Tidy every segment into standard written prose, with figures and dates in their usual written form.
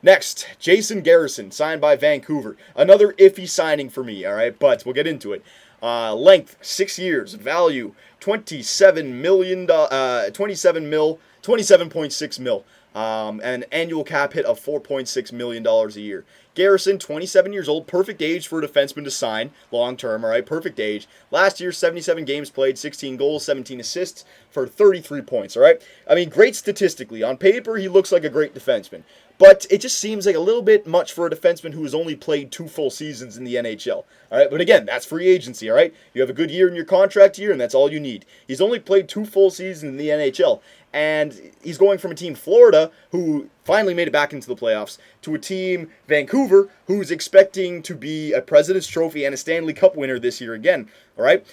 Next, Jason Garrison, signed by Vancouver. Another iffy signing for me, all right, but we'll get into it. Length, 6 years. Value, 27 million, 27.6 mil. And an annual cap hit of $4.6 million a year. Garrison, 27 years old, perfect age for a defenseman to sign long term, all right, perfect age. Last year, 77 games played, 16 goals, 17 assists for 33 points, all right? I mean, great statistically. On paper, he looks like a great defenseman. But it just seems like a little bit much for a defenseman who has only played 2 full seasons in the NHL. All right, but again, that's free agency, all right? You have a good year in your contract year, and that's all you need. He's only played 2 full seasons in the NHL, and he's going from a team, Florida, who finally made it back into the playoffs, to a team, Vancouver, who's expecting to be a President's Trophy and a Stanley Cup winner this year again, all right?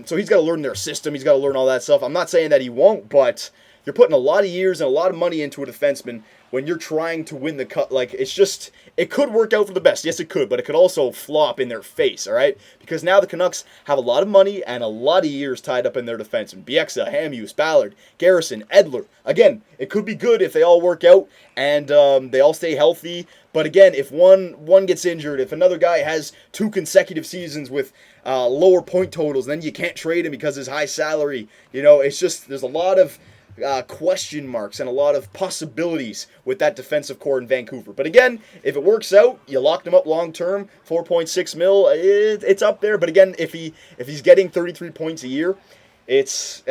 So he's got to learn their system. He's got to learn all that stuff. I'm not saying that he won't, but you're putting a lot of years and a lot of money into a defenseman when you're trying to win the cup. Like, it's just, it could work out for the best. Yes, it could, but it could also flop in their face, all right? Because now the Canucks have a lot of money and a lot of years tied up in their defensemen. Bieksa, Hamhuis, Ballard, Garrison, Edler. Again, it could be good if they all work out and they all stay healthy. But again, if one gets injured, if another guy has 2 consecutive seasons with lower point totals, then you can't trade him because of his high salary. You know, it's just, there's a lot of question marks and a lot of possibilities with that defensive core in Vancouver. But again, if it works out, you locked him up long term, 4.6 mil, it's up there. But again, if he's getting 33 points a year, it's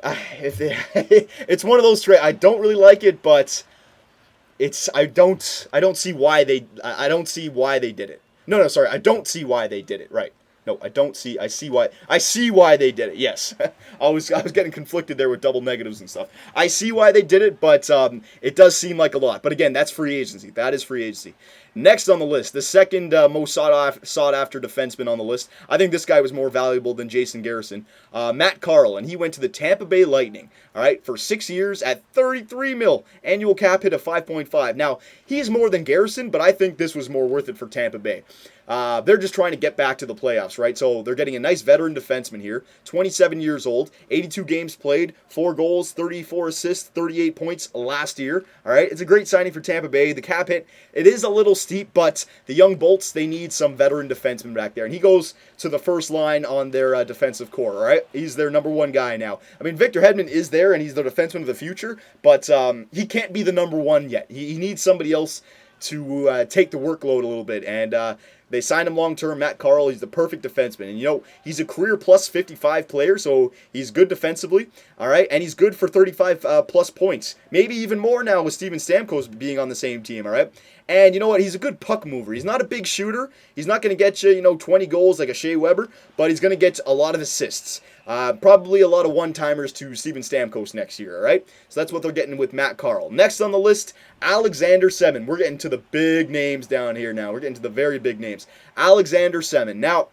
it's one of those trades. I don't really like it, but I don't see why they did it. No, sorry, I don't see why they did it. Right. No, I don't see. I see why they did it. Yes, I was getting conflicted there with double negatives and stuff. I see why they did it, but it does seem like a lot. But again, that's free agency. That is free agency. Next on the list, the second most sought after defenseman on the list. I think this guy was more valuable than Jason Garrison. Matt Carle, and he went to the Tampa Bay Lightning. All right, for 6 years at 33 mil, annual cap hit of 5.5. Now he's more than Garrison, but I think this was more worth it for Tampa Bay. They're just trying to get back to the playoffs, right? So they're getting a nice veteran defenseman here, 27 years old, 82 games played, 4 goals, 34 assists, 38 points last year. All right, it's a great signing for Tampa Bay. The cap hit, it is a little steep, but the young Bolts, they need some veteran defenseman back there, and he goes to the first line on their defensive core. All right, he's their number 1 guy now. I mean, Victor Hedman is there, and he's the defenseman of the future, but he can't be the number 1 yet. He needs somebody else to take the workload a little bit, and they signed him long-term. Matt Carle, he's the perfect defenseman. And, you know, he's a career plus 55 player, so he's good defensively, all right? And he's good for 35 plus points. Maybe even more now with Steven Stamkos being on the same team, all right? And you know what? He's a good puck mover. He's not a big shooter. He's not going to get you, 20 goals like a Shea Weber, but he's going to get a lot of assists. Probably a lot of one-timers to Steven Stamkos next year, all right? So that's what they're getting with Matt Carle. Next on the list, Alexander Semin. We're getting to the big names down here now. We're getting to the very big names. Alexander Semin. Now,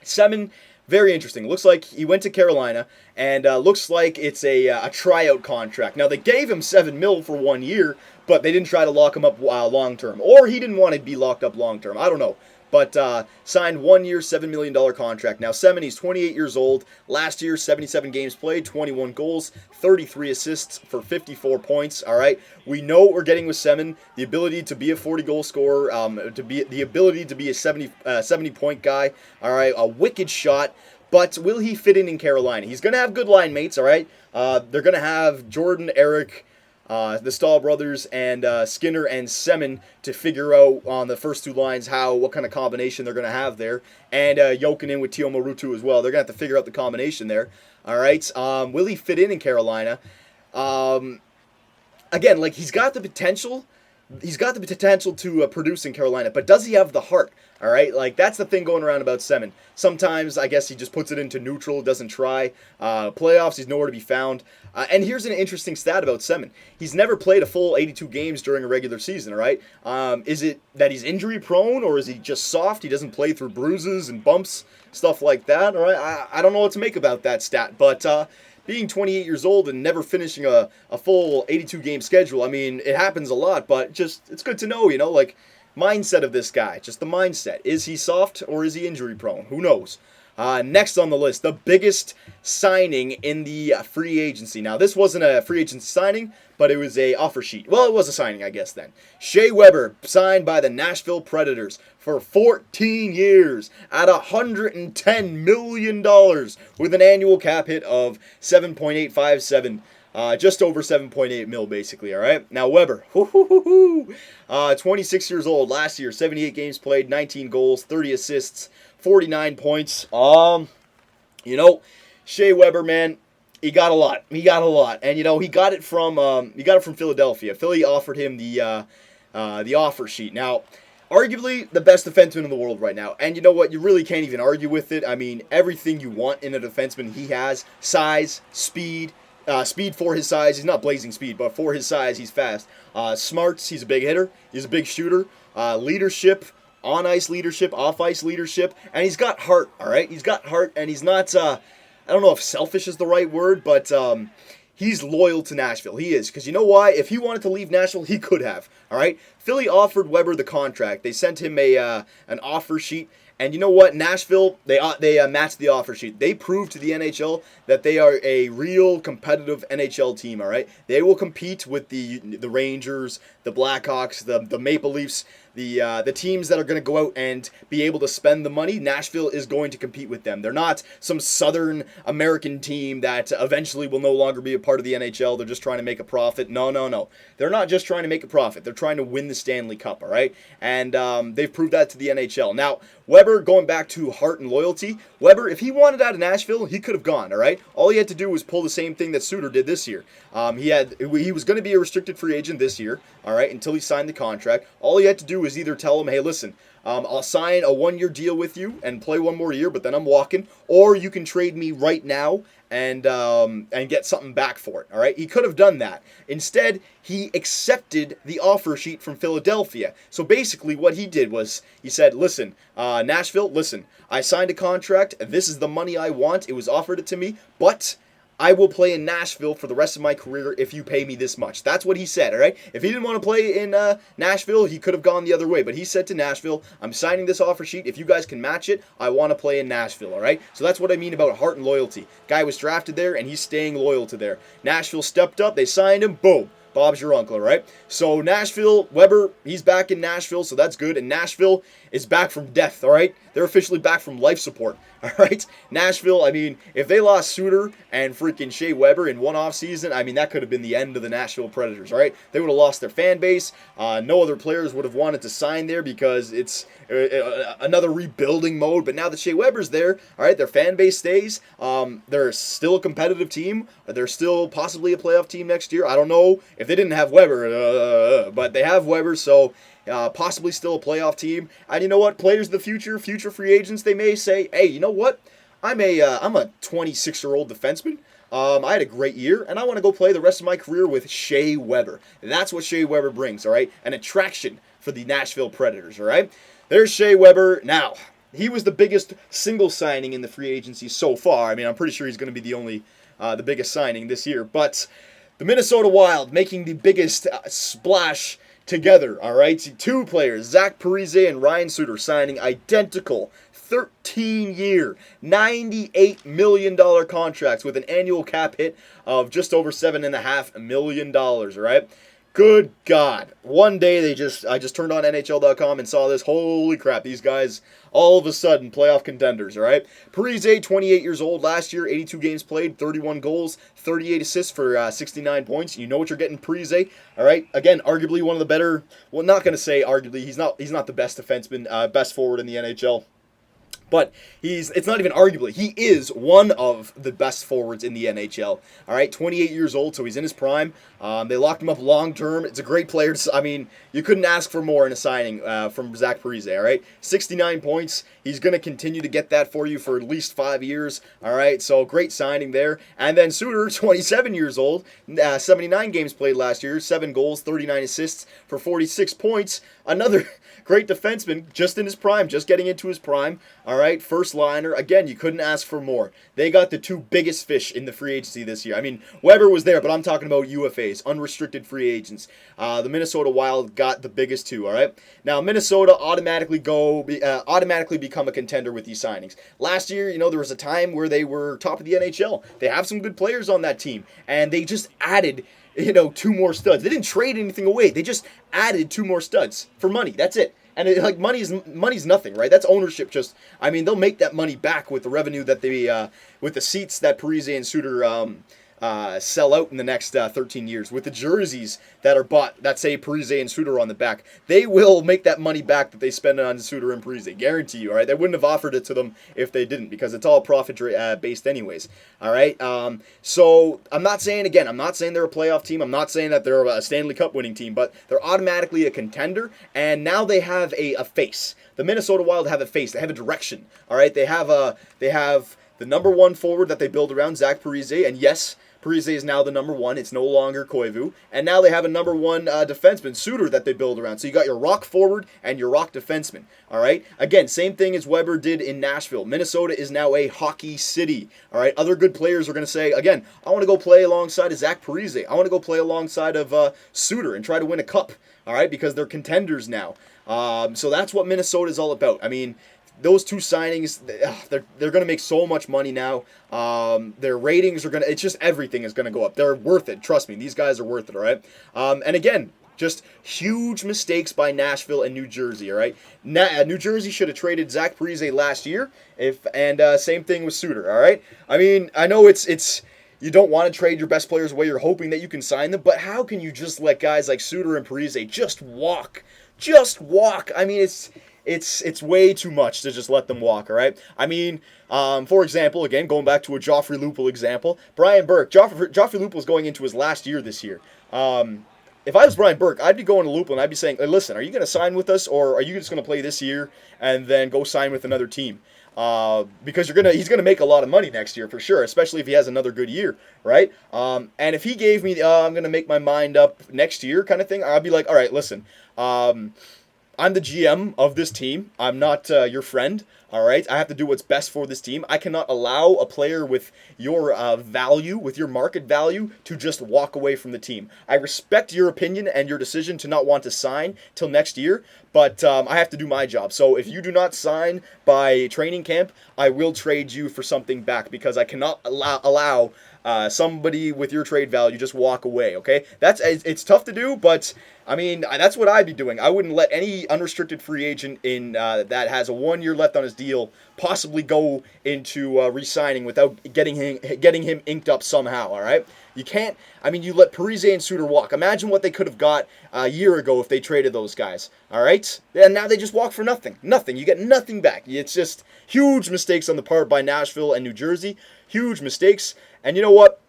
Semin, very interesting. Looks like he went to Carolina, and looks like it's a tryout contract. Now, they gave him $7 million for 1 year, but they didn't try to lock him up long-term. Or he didn't want to be locked up long-term. I don't know. But signed 1 year, $7 million contract. Now, Semin, he's 28 years old. Last year, 77 games played, 21 goals, 33 assists for 54 points. All right, we know what we're getting with Semin: the ability to be a 40-goal scorer, the ability to be a 70-point guy. All right, a wicked shot. But will he fit in Carolina? He's going to have good line mates. All right, they're going to have Jordan, Eric, the Stahl brothers, and Skinner and Semin to figure out on the first 2 lines what kind of combination they're going to have there. And Jokinen with Timo Ruutu as well. They're going to have to figure out the combination there. All right. Will he fit in Carolina? Again, like, he's got the potential. He's got the potential to produce in Carolina, but does he have the heart? All right, like, that's the thing going around about Semin. Sometimes, I guess, he just puts it into neutral, doesn't try. Playoffs, he's nowhere to be found. And here's an interesting stat about Semin. He's never played a full 82 games during a regular season, all right? Is it that he's injury prone, or is he just soft? He doesn't play through bruises and bumps, stuff like that, all right? I don't know what to make about that stat, but being 28 years old and never finishing a full 82-game schedule, I mean, it happens a lot, but just, it's good to know, like, mindset of this guy, just the mindset. Is he soft or is he injury prone? Who knows? Next on the list, the biggest signing in the free agency. Now, this wasn't a free agency signing, but it was a offer sheet. Well, it was a signing, I guess, then. Shea Weber signed by the Nashville Predators for 14 years at $110 million with an annual cap hit of 7.857. Just over 7.8 mil, basically, all right? Now, Weber, 26 years old, last year, 78 games played, 19 goals, 30 assists, 49 points. Shea Weber, man, he got a lot. And, he got it from Philadelphia. Philly offered him the offer sheet. Now, arguably the best defenseman in the world right now. And you know what? You really can't even argue with it. I mean, everything you want in a defenseman he has. Size, speed, speed for his size. He's not blazing speed, but for his size, he's fast. Smarts, he's a big hitter. He's a big shooter. Leadership, on-ice leadership, off-ice leadership. And he's got heart, all right? He's got heart, and he's not, I don't know if selfish is the right word, but he's loyal to Nashville. He is, because you know why? If he wanted to leave Nashville, he could have, all right? Philly offered Weber the contract. They sent him an offer sheet. And you know what? Nashville, they matched the offer sheet. They proved to the NHL that they are a real competitive NHL team, all right? They will compete with the Rangers, the Blackhawks, the Maple Leafs, the teams that are going to go out and be able to spend the money. Nashville is going to compete with them. They're not some Southern American team that eventually will no longer be a part of the NHL. They're just trying to make a profit. No. They're not just trying to make a profit. They're trying to win the Stanley Cup, all right? And they've proved that to the NHL. Now, Weber, going back to heart and loyalty, Weber, if he wanted out of Nashville, he could have gone, all right? All he had to do was pull the same thing that Suter did this year. He was going to be a restricted free agent this year, all right, until he signed the contract. All he had to do was either tell him, hey, listen, I'll sign a 1-year deal with you and play 1 more year, but then I'm walking, or you can trade me right now and get something back for it, all right? He could have done that. Instead, he accepted the offer sheet from Philadelphia. So basically what he did was he said, listen, Nashville, listen, I signed a contract. This is the money I want. It was offered it to me, but I will play in Nashville for the rest of my career if you pay me this much. That's what he said, all right? If he didn't want to play in Nashville, he could have gone the other way. But he said to Nashville, I'm signing this offer sheet. If you guys can match it, I want to play in Nashville, all right? So that's what I mean about heart and loyalty. Guy was drafted there, and he's staying loyal to there. Nashville stepped up. They signed him. Boom. Bob's your uncle, right? So Nashville, Weber, he's back in Nashville, so that's good. And Nashville is back from death, all right? They're officially back from life support, all right? Nashville, I mean, if they lost Suter and freaking Shea Weber in one offseason, I mean, that could have been the end of the Nashville Predators, all right? They would have lost their fan base. No other players would have wanted to sign there because it's another rebuilding mode. But now that Shea Weber's there, all right, their fan base stays. They're still a competitive team. They're still possibly a playoff team next year. I don't know if they didn't have Weber, but they have Weber, so possibly still a playoff team. And you know what? Players of the future free agents, they may say, hey, you know what? I'm a 26-year-old defenseman. I had a great year, and I want to go play the rest of my career with Shea Weber. That's what Shea Weber brings, all right? An attraction for the Nashville Predators, all right? There's Shea Weber. Now, he was the biggest single signing in the free agency so far. I mean, I'm pretty sure he's going to be the biggest signing this year. But the Minnesota Wild making the biggest splash together, all right? 2 players, Zach Parise and Ryan Suter, signing identical 13-year, $98 million contracts with an annual cap hit of just over $7.5 million, all right? Good God. One day I just turned on NHL.com and saw this. Holy crap, these guys all of a sudden playoff contenders, all right? Parise, 28 years old, last year, 82 games played, 31 goals, 38 assists for 69 points. You know what you're getting, Parise, all right? Again, arguably one of the better, well, not going to say arguably, he's not the best defenseman, best forward in the NHL. But it's not even arguably, he is one of the best forwards in the NHL. All right, 28 years old, so he's in his prime. They locked him up long term. It's a great player. I mean, you couldn't ask for more in a signing from Zach Parise, all right? 69 points. He's going to continue to get that for you for at least 5 years, all right? So great signing there. And then Suter, 27 years old, 79 games played last year, 7 goals, 39 assists for 46 points. Another great defenseman, just in his prime, just getting into his prime. All right, first liner. Again, you couldn't ask for more. They got the 2 biggest fish in the free agency this year. I mean, Weber was there, but I'm talking about UFAs, unrestricted free agents. The Minnesota Wild got the biggest 2, all right? Now, Minnesota automatically become a contender with these signings. Last year, there was a time where they were top of the NHL. They have some good players on that team, and they just added, 2 more studs. They didn't trade anything away. They just added 2 more studs for money. That's it. And money's nothing, right? That's ownership. They'll make that money back with the revenue that with the seats that Parise and Suter sell out in the next 13 years. With the jerseys that are bought that say Parise and Suter on the back, they will make that money back that they spend on Suter and Parise. Guarantee you, all right? They wouldn't have offered it to them if they didn't, because it's all profit based anyways, all right? So I'm not saying they're a playoff team. I'm not saying that they're a Stanley Cup winning team, but they're automatically a contender, and now they have a face. The Minnesota Wild have a face. They have a direction, all right? They have the number 1 forward that they build around, Zach Parise, and yes, Parise is now the number 1. It's no longer Koivu. And now they have a number 1 defenseman, Suter, that they build around. So you got your rock forward and your rock defenseman. All right? Again, same thing as Weber did in Nashville. Minnesota is now a hockey city. All right? Other good players are going to say, again, I want to go play alongside of Zach Parise. I want to go play alongside of Suter and try to win a cup. All right? Because they're contenders now. So that's what Minnesota is all about. Those 2 signings, they're going to make so much money now. Their ratings are going to, it's just everything is going to go up. They're worth it. Trust me, these guys are worth it, all right? And again, just huge mistakes by Nashville and New Jersey, all right? New Jersey should have traded Zach Parise last year, and same thing with Suter, all right? I know it's you don't want to trade your best players away. You're hoping that you can sign them, but how can you just let guys like Suter and Parise just walk? Just walk. It's way too much to just let them walk, all right? For example, again, going back to a Joffrey Lupul example, Brian Burke. Joffrey Lupul is going into his last year this year. If I was Brian Burke, I'd be going to Lupul and I'd be saying, hey, listen, are you going to sign with us, or are you just going to play this year and then go sign with another team? Because he's going to make a lot of money next year for sure, especially if he has another good year, right? And if he gave me, I'm going to make my mind up next year kind of thing, I'd be like, all right, listen, I'm the GM of this team. I'm not your friend, all right? I have to do what's best for this team. I cannot allow a player with your value, with your market value, to just walk away from the team. I respect your opinion and your decision to not want to sign till next year, but I have to do my job. So if you do not sign by training camp, I will trade you for something back, because I cannot allow somebody with your trade value just walk away, okay? It's tough to do, but that's what I'd be doing. I wouldn't let any unrestricted free agent that has a 1 year left on his deal possibly go into re-signing without getting him inked up somehow, all right? You can't, you let Parise and Suter walk. Imagine what they could have got a year ago if they traded those guys, all right? And now they just walk for nothing. Nothing. You get nothing back. It's just huge mistakes on the part by Nashville and New Jersey. Huge mistakes. And you know what?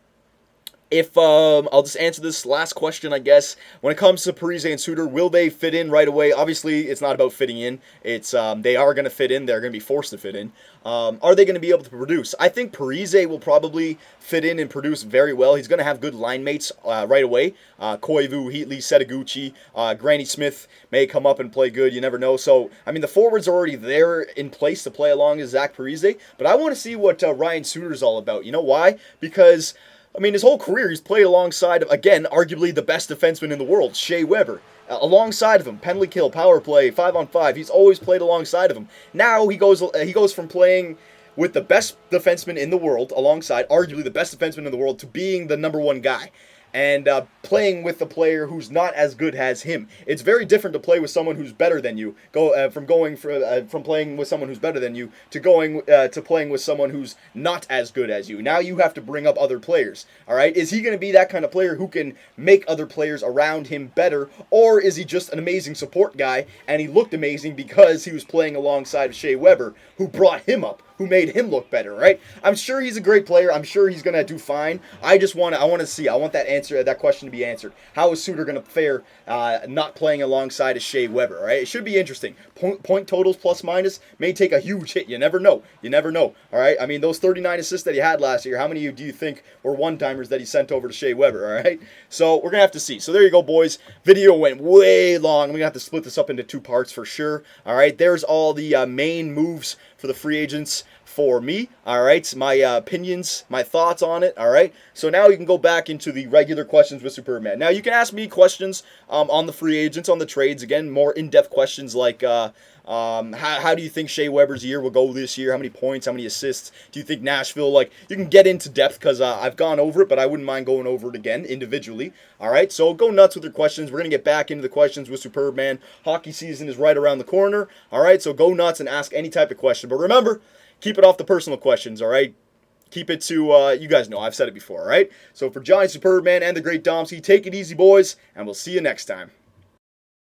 If I'll just answer this last question, I guess. When it comes to Parise and Suter, will they fit in right away? Obviously, it's not about fitting in. It's they are going to fit in. They're going to be forced to fit in. Are they going to be able to produce? I think Parise will probably fit in and produce very well. He's going to have good line mates right away. Koivu, Heatley, Setaguchi, Granny Smith may come up and play good. You never know. So, the forwards are already there in place to play along as Zach Parise. But I want to see what Ryan Suter's all about. You know why? Because his whole career, he's played alongside of, again, arguably the best defenseman in the world, Shea Weber. Alongside of him, penalty kill, power play, 5-on-5. He's always played alongside of him. Now he goes from playing with the best defenseman in the world, alongside arguably the best defenseman in the world, to being the number 1 guy. And playing with a player who's not as good as him. It's very different to play with someone who's better than you. From playing with someone who's better than you to playing with someone who's not as good as you. Now you have to bring up other players. All right, is he going to be that kind of player who can make other players around him better, or is he just an amazing support guy and he looked amazing because he was playing alongside Shea Weber, who brought him up, who made him look better, right? I'm sure he's a great player. I'm sure he's going to do fine. I want that question to be answered. How is Suter going to fare not playing alongside a Shea Weber, right? It should be interesting. Point totals plus minus may take a huge hit. You never know. All right? Those 39 assists that he had last year, how many do you think were one-timers that he sent over to Shea Weber, all right? So we're going to have to see. So there you go, boys. Video went way long. I'm going to have to split this up into 2 parts for sure, all right? There's all the main moves for the free agents for me, all right? My opinions, my thoughts on it, all right? So now you can go back into the regular questions with Superbman. Now you can ask me questions on the free agents, on the trades. Again, more in-depth questions like how do you think Shea Weber's year will go this year? How many points? How many assists? Do you think Nashville, like, you can get into depth because I've gone over it, but I wouldn't mind going over it again individually. All right, so go nuts with your questions. We're going to get back into the questions with Superbman. Hockey season is right around the corner. All right, so go nuts and ask any type of question. But remember, keep it off the personal questions, all right? Keep it to, you guys know, I've said it before, all right? So for Johnny Superbman and the great Domski, take it easy, boys, and we'll see you next time.